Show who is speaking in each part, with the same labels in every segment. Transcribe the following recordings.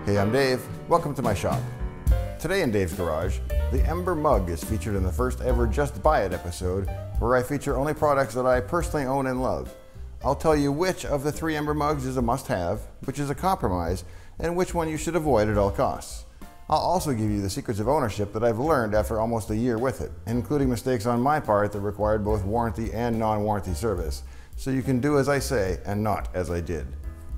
Speaker 1: Hey, I'm Dave. Welcome to my shop. Today in Dave's Garage, the Ember mug is featured in the first ever Just Buy It episode, where I feature only products that I personally own and love. I'll tell you which of the 3 Ember mugs is a must-have, which is a compromise, and which one you should avoid at all costs. I'll also give you the secrets of ownership that I've learned after almost a year with it, including mistakes on my part that required both warranty and non-warranty service, so you can do as I say and not as I did.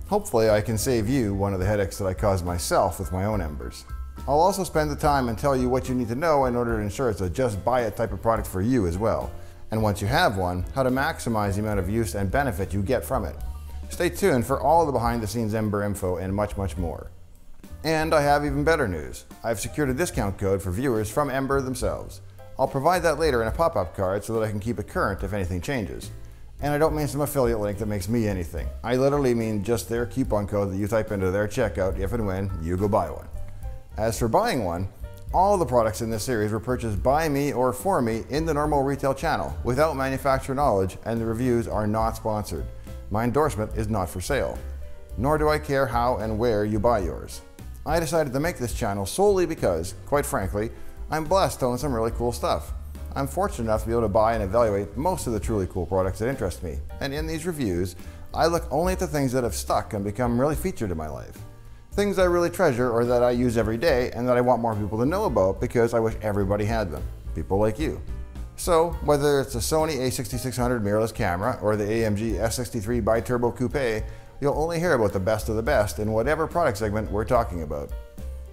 Speaker 1: Hopefully I can save you one of the headaches that I caused myself with my own Embers. I'll also spend the time and tell you what you need to know in order to ensure it's a just buy it type of product for you as well. And once you have one, how to maximize the amount of use and benefit you get from it. Stay tuned for all the behind the scenes Ember info and much, much more. And I have even better news. I've secured a discount code for viewers from Ember themselves. I'll provide that later in a pop-up card so that I can keep it current if anything changes. And I don't mean some affiliate link that makes me anything. I literally mean just their coupon code that you type into their checkout if and when you go buy one. As for buying one, all the products in this series were purchased by me or for me in the normal retail channel without manufacturer knowledge, and the reviews are not sponsored. My endorsement is not for sale, nor do I care how and where you buy yours. I decided to make this channel solely because, quite frankly, I'm blessed to own some really cool stuff. I'm fortunate enough to be able to buy and evaluate most of the truly cool products that interest me, and in these reviews, I look only at the things that have stuck and become really featured in my life. Things I really treasure or that I use every day and that I want more people to know about because I wish everybody had them. People like you. So, whether it's a Sony a6600 mirrorless camera or the AMG S63 bi-turbo coupe, you'll only hear about the best of the best in whatever product segment we're talking about.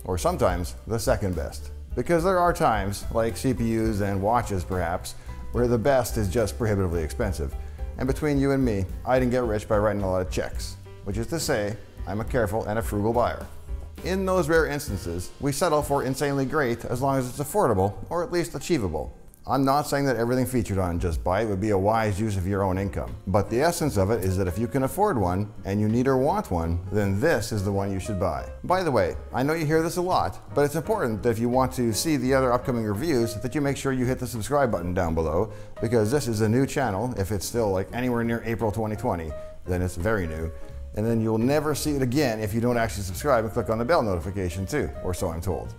Speaker 1: Or sometimes, the second best. Because there are times, like CPUs and watches perhaps, where the best is just prohibitively expensive. And between you and me, I didn't get rich by writing a lot of checks. Which is to say, I'm a careful and a frugal buyer. In those rare instances, we settle for insanely great as long as it's affordable, or at least achievable. I'm not saying that everything featured on Just Buy It would be a wise use of your own income, but the essence of it is that if you can afford one, and you need or want one, then this is the one you should buy. By the way, I know you hear this a lot, but it's important that if you want to see the other upcoming reviews, that you make sure you hit the subscribe button down below, because this is a new channel. If it's still like anywhere near April 2020, then it's very new. And then you'll never see it again if you don't actually subscribe and click on the bell notification too, or so I'm told.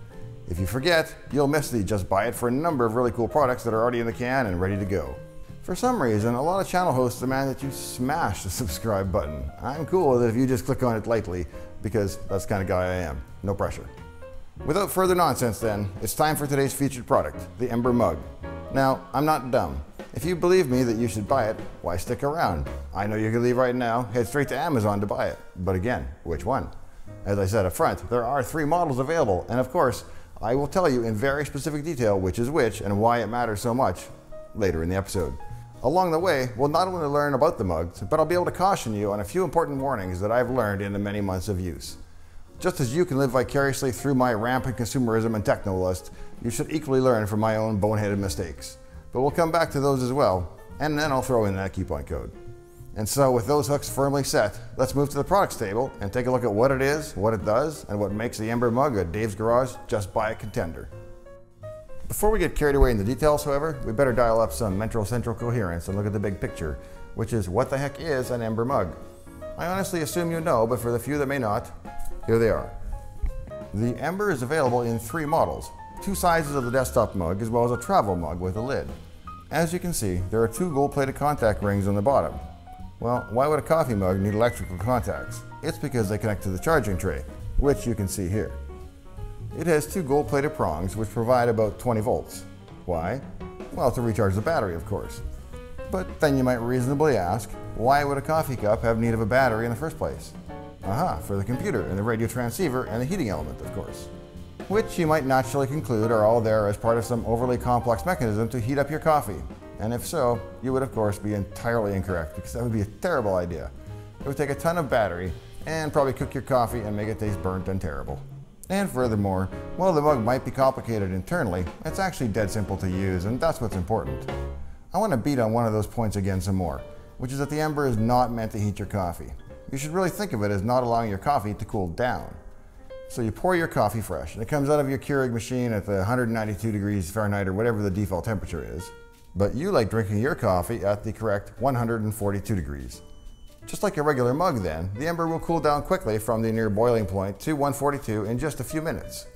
Speaker 1: If you forget, you'll miss the Just Buy It for a number of really cool products that are already in the can and ready to go. For some reason, a lot of channel hosts demand that you smash the subscribe button. I'm cool with it if you just click on it lightly, because that's the kind of guy I am. No pressure. Without further nonsense then, it's time for today's featured product, the Ember mug. Now, I'm not dumb. If you believe me that you should buy it, why stick around? I know you can leave right now, head straight to Amazon to buy it. But again, which one? As I said up front, there are 3 models available, and of course, I will tell you in very specific detail which is which and why it matters so much later in the episode. Along the way, we'll not only learn about the mugs, but I'll be able to caution you on a few important warnings that I've learned in the many months of use. Just as you can live vicariously through my rampant consumerism and techno lust, you should equally learn from my own boneheaded mistakes. But we'll come back to those as well, and then I'll throw in that coupon code. And so with those hooks firmly set, let's move to the products table and take a look at what it is, what it does, and what makes the Ember mug a Dave's Garage Just Buy It contender. Before we get carried away in the details, however, we better dial up some mental central coherence and look at the big picture, which is what the heck is an Ember mug? I honestly assume you know, but for the few that may not, here they are. The Ember is available in 3 models, 2 sizes of the desktop mug as well as a travel mug with a lid. As you can see, there are 2 gold-plated contact rings on the bottom. Well, why would a coffee mug need electrical contacts? It's because they connect to the charging tray, which you can see here. It has 2 gold-plated prongs which provide about 20 volts. Why? Well, to recharge the battery, of course. But then you might reasonably ask, why would a coffee cup have need of a battery in the first place? Aha, for the computer and the radio transceiver and the heating element, of course. Which you might naturally conclude are all there as part of some overly complex mechanism to heat up your coffee. And if so, you would of course be entirely incorrect, because that would be a terrible idea. It would take a ton of battery and probably cook your coffee and make it taste burnt and terrible. And furthermore, while the mug might be complicated internally, it's actually dead simple to use, and that's what's important. I want to beat on one of those points again some more, which is that the Ember is not meant to heat your coffee. You should really think of it as not allowing your coffee to cool down. So you pour your coffee fresh, and it comes out of your Keurig machine at the 192 degrees Fahrenheit or whatever the default temperature is. But you like drinking your coffee at the correct 142 degrees. Just like a regular mug then, the Ember will cool down quickly from the near boiling point to 142 in just a few minutes.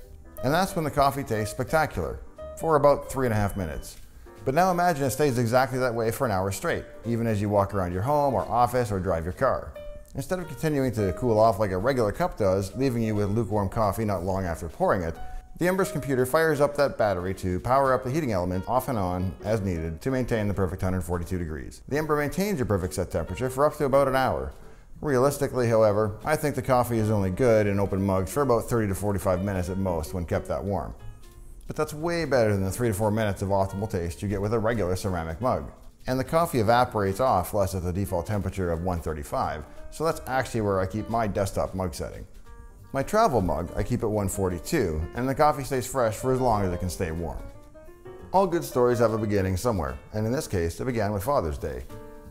Speaker 1: And that's when the coffee tastes spectacular, for about 3.5 minutes. But now imagine it stays exactly that way for an hour straight, even as you walk around your home or office or drive your car. Instead of continuing to cool off like a regular cup does, leaving you with lukewarm coffee not long after pouring it, the Ember's computer fires up that battery to power up the heating element off and on as needed to maintain the perfect 142 degrees. The Ember maintains your perfect set temperature for up to about an hour. Realistically, however, I think the coffee is only good in open mugs for about 30 to 45 minutes at most when kept that warm. But that's way better than the 3 to 4 minutes of optimal taste you get with a regular ceramic mug. And the coffee evaporates off less at the default temperature of 135, so that's actually where I keep my desktop mug setting. My travel mug I keep at 142, and the coffee stays fresh for as long as it can stay warm. All good stories have a beginning somewhere, and in this case it began with Father's Day.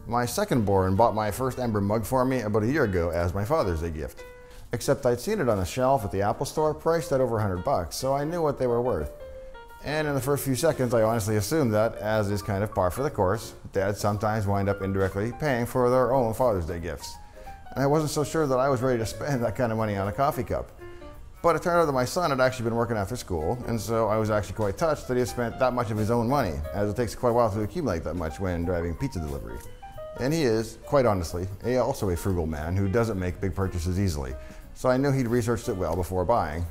Speaker 1: My second born bought my first Ember mug for me about a year ago as my Father's Day gift. Except I'd seen it on the shelf at the Apple Store priced at over $100, so I knew what they were worth. And in the first few seconds I honestly assumed that, as is kind of par for the course, dads sometimes wind up indirectly paying for their own Father's Day gifts. And I wasn't so sure that I was ready to spend that kind of money on a coffee cup. But it turned out that my son had actually been working after school, and so I was actually quite touched that he had spent that much of his own money, as it takes quite a while to accumulate that much when driving pizza delivery. And he is, quite honestly, also a frugal man who doesn't make big purchases easily, so I knew he'd researched it well before buying.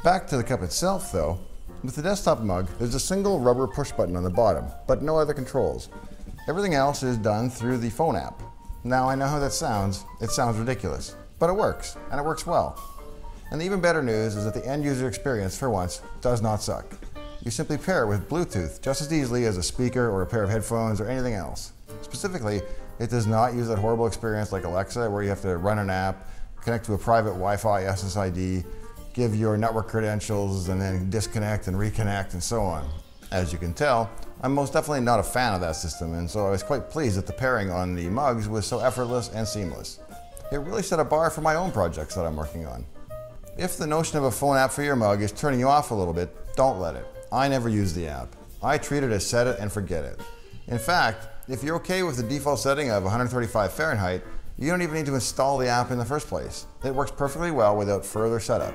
Speaker 1: Back to the cup itself though, with the desktop mug, there's a single rubber push button on the bottom, but no other controls. Everything else is done through the phone app. Now I know how that sounds. It sounds ridiculous, but it works, and it works well. And the even better news is that the end user experience, for once, does not suck. You simply pair it with Bluetooth just as easily as a speaker or a pair of headphones or anything else. Specifically, it does not use that horrible experience like Alexa where you have to run an app, connect to a private Wi-Fi SSID, give your network credentials, and then disconnect and reconnect and so on. As you can tell, I'm most definitely not a fan of that system, and so I was quite pleased that the pairing on the mugs was so effortless and seamless. It really set a bar for my own projects that I'm working on. If the notion of a phone app for your mug is turning you off a little bit, don't let it. I never use the app. I treat it as set it and forget it. In fact, if you're okay with the default setting of 135 Fahrenheit, you don't even need to install the app in the first place. It works perfectly well without further setup.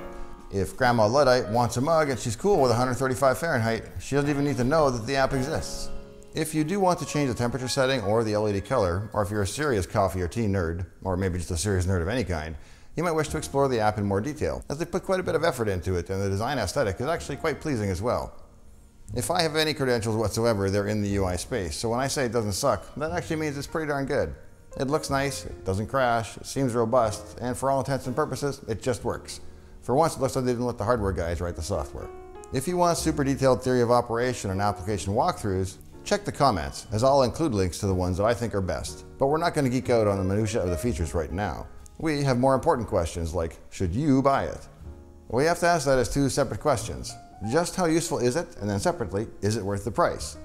Speaker 1: If Grandma Luddite wants a mug and she's cool with 135 Fahrenheit, she doesn't even need to know that the app exists. If you do want to change the temperature setting or the LED color, or if you're a serious coffee or tea nerd, or maybe just a serious nerd of any kind, you might wish to explore the app in more detail, as they put quite a bit of effort into it, and the design aesthetic is actually quite pleasing as well. If I have any credentials whatsoever, they're in the UI space, so when I say it doesn't suck, that actually means it's pretty darn good. It looks nice, it doesn't crash, it seems robust, and for all intents and purposes, it just works. For once, it looks like they didn't let the hardware guys write the software. If you want super detailed theory of operation and application walkthroughs, check the comments, as I'll include links to the ones that I think are best. But we're not going to geek out on the minutiae of the features right now. We have more important questions like, should you buy it? We have to ask that as two separate questions. Just how useful is it? And then separately, is it worth the price?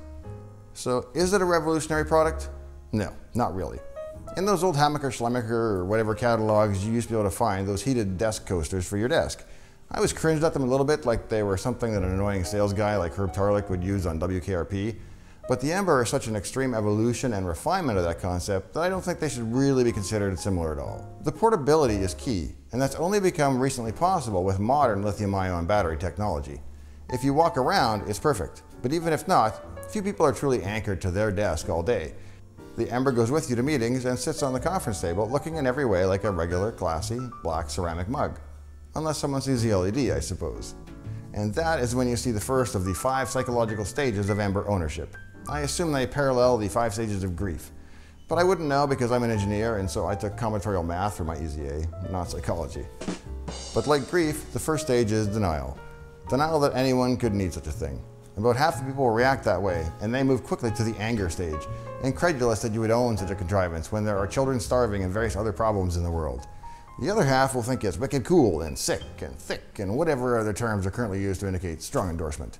Speaker 1: So, is it a revolutionary product? No, not really. In those old Hammacher, Schlemmacher, or whatever catalogs you used to be able to find, those heated desk coasters for your desk, I always cringed at them a little bit like they were something that an annoying sales guy like Herb Tarlick would use on WKRP. But the Ember is such an extreme evolution and refinement of that concept that I don't think they should really be considered similar at all. The portability is key, and that's only become recently possible with modern lithium-ion battery technology. If you walk around, it's perfect, but even if not, few people are truly anchored to their desk all day. The Ember goes with you to meetings and sits on the conference table looking in every way like a regular, classy, black ceramic mug. Unless someone sees the LED, I suppose. And that is when you see the first of the 5 psychological stages of Ember ownership. I assume they parallel the 5 stages of grief. But I wouldn't know because I'm an engineer, and so I took combinatorial math for my EZA, not psychology. But like grief, the first stage is denial. Denial that anyone could need such a thing. About half the people will react that way, and they move quickly to the anger stage, incredulous that you would own such a contrivance when there are children starving and various other problems in the world. The other half will think it's wicked cool and sick and thick and whatever other terms are currently used to indicate strong endorsement.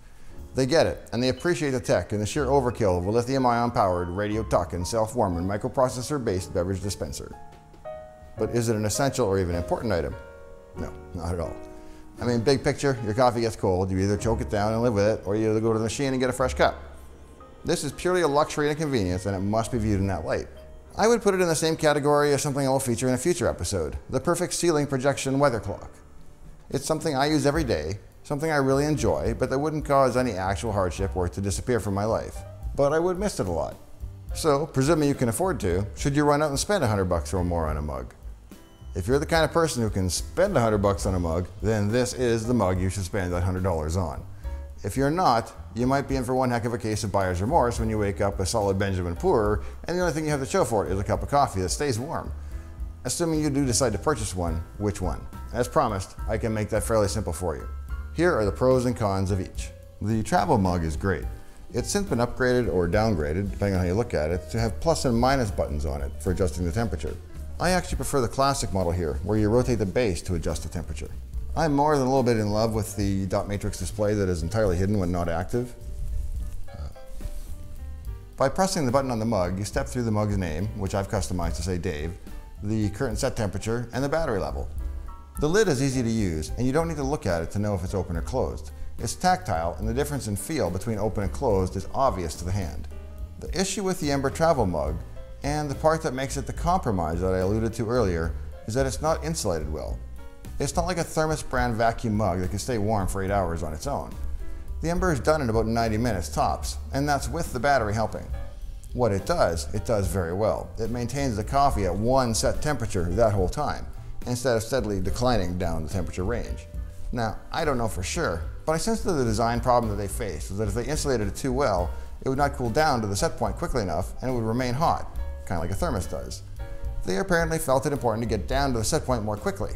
Speaker 1: They get it, and they appreciate the tech and the sheer overkill of a lithium-ion powered, radio-talking, self-warming, microprocessor-based beverage dispenser. But is it an essential or even important item? No, not at all. I mean, big picture, your coffee gets cold, you either choke it down and live with it, or you either go to the machine and get a fresh cup. This is purely a luxury and a convenience, and it must be viewed in that light. I would put it in the same category as something I will feature in a future episode, the perfect ceiling projection weather clock. It's something I use every day, something I really enjoy, but that wouldn't cause any actual hardship or to disappear from my life. But I would miss it a lot. So, presuming you can afford to, should you run out and spend $100 or more on a mug? If you're the kind of person who can spend $100 on a mug, then this is the mug you should spend that $100 on. If you're not, you might be in for one heck of a case of buyer's remorse when you wake up a solid Benjamin Poorer and the only thing you have to show for it is a cup of coffee that stays warm. Assuming you do decide to purchase one, which one? As promised, I can make that fairly simple for you. Here are the pros and cons of each. The travel mug is great. It's since been upgraded or downgraded, depending on how you look at it, to have plus and minus buttons on it for adjusting the temperature. I actually prefer the classic model here, where you rotate the base to adjust the temperature. I'm more than a little bit in love with the dot matrix display that is entirely hidden when not active. By pressing the button on the mug, you step through the mug's name, which I've customized to say Dave, the current set temperature, and the battery level. The lid is easy to use, and you don't need to look at it to know if it's open or closed. It's tactile, and the difference in feel between open and closed is obvious to the hand. The issue with the Ember travel mug, and the part that makes it the compromise that I alluded to earlier, is that it's not insulated well. It's not like a Thermos brand vacuum mug that can stay warm for 8 hours on its own. The Ember is done in about 90 minutes tops, and that's with the battery helping. What it does very well. It maintains the coffee at one set temperature that whole time, instead of steadily declining down the temperature range. Now, I don't know for sure, but I sense that the design problem that they faced was that if they insulated it too well, it would not cool down to the set point quickly enough and it would remain hot, kind of like a thermos does. They apparently felt it important to get down to the set point more quickly.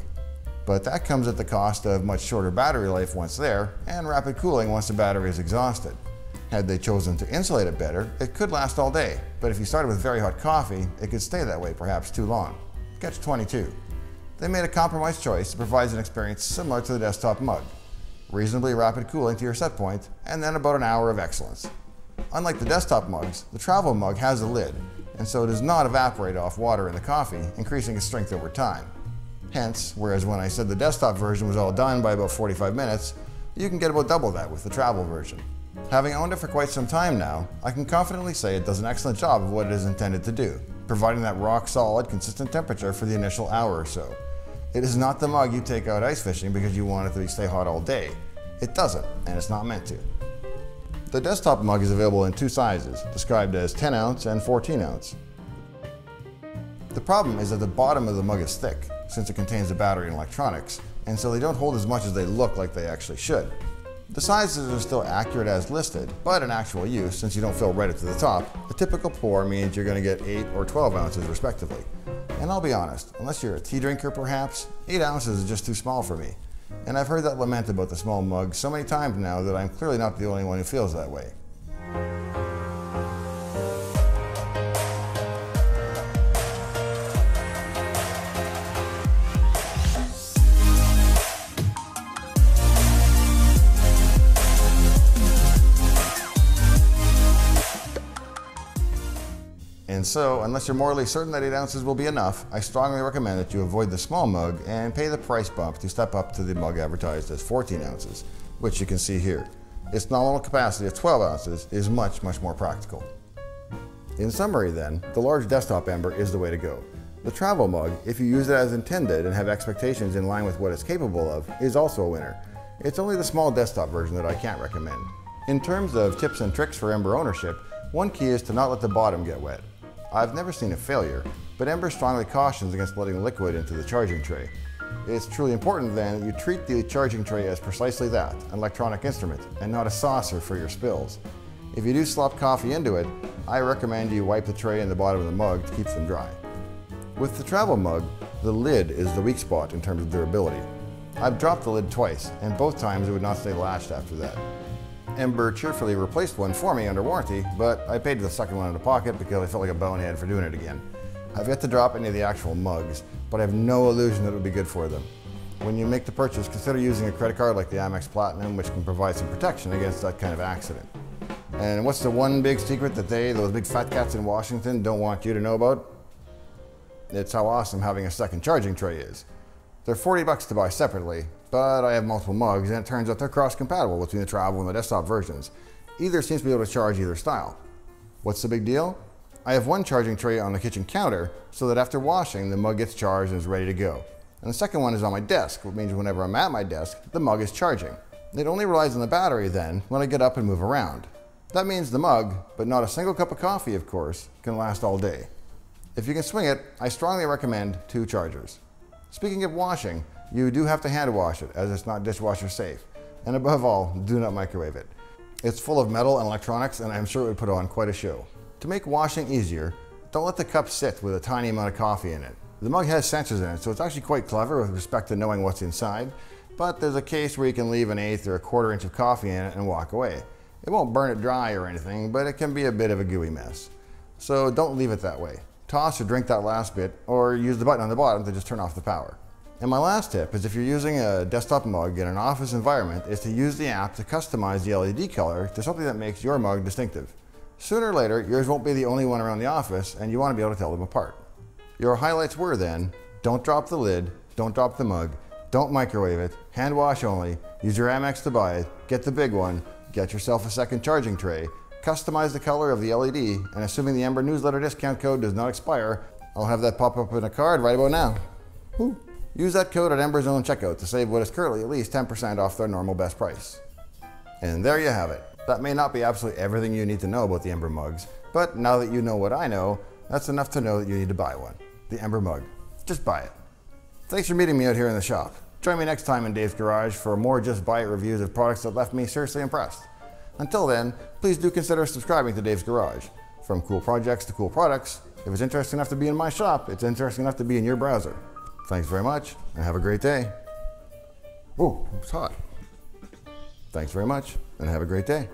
Speaker 1: But that comes at the cost of much shorter battery life once there, and rapid cooling once the battery is exhausted. Had they chosen to insulate it better, it could last all day, but if you started with very hot coffee, it could stay that way perhaps too long. Catch 22. They made a compromise choice that provides an experience similar to the desktop mug. Reasonably rapid cooling to your set point, and then about an hour of excellence. Unlike the desktop mugs, the travel mug has a lid, and so it does not evaporate off water in the coffee, increasing its strength over time. Hence, whereas when I said the desktop version was all done by about 45 minutes, you can get about double that with the travel version. Having owned it for quite some time now, I can confidently say it does an excellent job of what it is intended to do, providing that rock-solid, consistent temperature for the initial hour or so. It is not the mug you take out ice fishing because you want it to stay hot all day. It doesn't, and it's not meant to. The desktop mug is available in two sizes, described as 10 ounce and 14 ounce. The problem is that the bottom of the mug is thick, since it contains the battery and electronics, and so they don't hold as much as they look like they actually should. The sizes are still accurate as listed, but in actual use, since you don't fill right up to the top, a typical pour means you're going to get 8 or 12 ounces respectively. And I'll be honest, unless you're a tea drinker perhaps, 8 ounces is just too small for me. And I've heard that lament about the small mug so many times now that I'm clearly not the only one who feels that way. And so, unless you're morally certain that 8 ounces will be enough, I strongly recommend that you avoid the small mug and pay the price bump to step up to the mug advertised as 14 ounces, which you can see here. Its nominal capacity of 12 ounces is much more practical. In summary then, the large desktop Ember is the way to go. The travel mug, if you use it as intended and have expectations in line with what it's capable of, is also a winner. It's only the small desktop version that I can't recommend. In terms of tips and tricks for Ember ownership, one key is to not let the bottom get wet. I've never seen a failure, but Ember strongly cautions against letting liquid into the charging tray. It's truly important then that you treat the charging tray as precisely that, an electronic instrument, and not a saucer for your spills. If you do slop coffee into it, I recommend you wipe the tray and the bottom of the mug to keep them dry. With the travel mug, the lid is the weak spot in terms of durability. I've dropped the lid twice, and both times it would not stay latched after that. Ember cheerfully replaced one for me under warranty, but I paid for the second one out of pocket because I felt like a bonehead for doing it again. I've yet to drop any of the actual mugs, but I have no illusion that it would be good for them. When you make the purchase, consider using a credit card like the Amex Platinum, which can provide some protection against that kind of accident. And what's the one big secret that those big fat cats in Washington, don't want you to know about? It's how awesome having a second charging tray is. They're $40 to buy separately, but I have multiple mugs and it turns out they're cross-compatible between the travel and the desktop versions. Either seems to be able to charge either style. What's the big deal? I have one charging tray on the kitchen counter so that after washing, the mug gets charged and is ready to go. And the second one is on my desk, which means whenever I'm at my desk, the mug is charging. It only relies on the battery then when I get up and move around. That means the mug, but not a single cup of coffee of course, can last all day. If you can swing it, I strongly recommend 2 chargers. Speaking of washing, you do have to hand wash it as it's not dishwasher safe. And above all, do not microwave it. It's full of metal and electronics and I'm sure it would put on quite a show. To make washing easier, don't let the cup sit with a tiny amount of coffee in it. The mug has sensors in it, so it's actually quite clever with respect to knowing what's inside, but there's a case where you can leave an 1/8 or a 1/4 inch of coffee in it and walk away. It won't burn it dry or anything, but it can be a bit of a gooey mess. So don't leave it that way. Toss or drink that last bit, or use the button on the bottom to just turn off the power. And my last tip is if you're using a desktop mug in an office environment is to use the app to customize the LED color to something that makes your mug distinctive. Sooner or later, yours won't be the only one around the office and you want to be able to tell them apart. Your highlights were then, don't drop the lid, don't drop the mug, don't microwave it, hand wash only, use your Amex to buy it, get the big one, get yourself a second charging tray, customize the color of the LED, and assuming the Ember newsletter discount code does not expire, I'll have that pop up in a card right about now. Woo. Use that code at Ember's own checkout to save what is currently at least 10% off their normal best price. And there you have it. That may not be absolutely everything you need to know about the Ember mugs, but now that you know what I know, that's enough to know that you need to buy one. The Ember mug. Just buy it. Thanks for meeting me out here in the shop. Join me next time in Dave's Garage for more Just Buy It reviews of products that left me seriously impressed. Until then, please do consider subscribing to Dave's Garage. From cool projects to cool products, if it's interesting enough to be in my shop, it's interesting enough to be in your browser. Thanks very much, and have a great day. Whoa, it's hot. Thanks very much, and have a great day.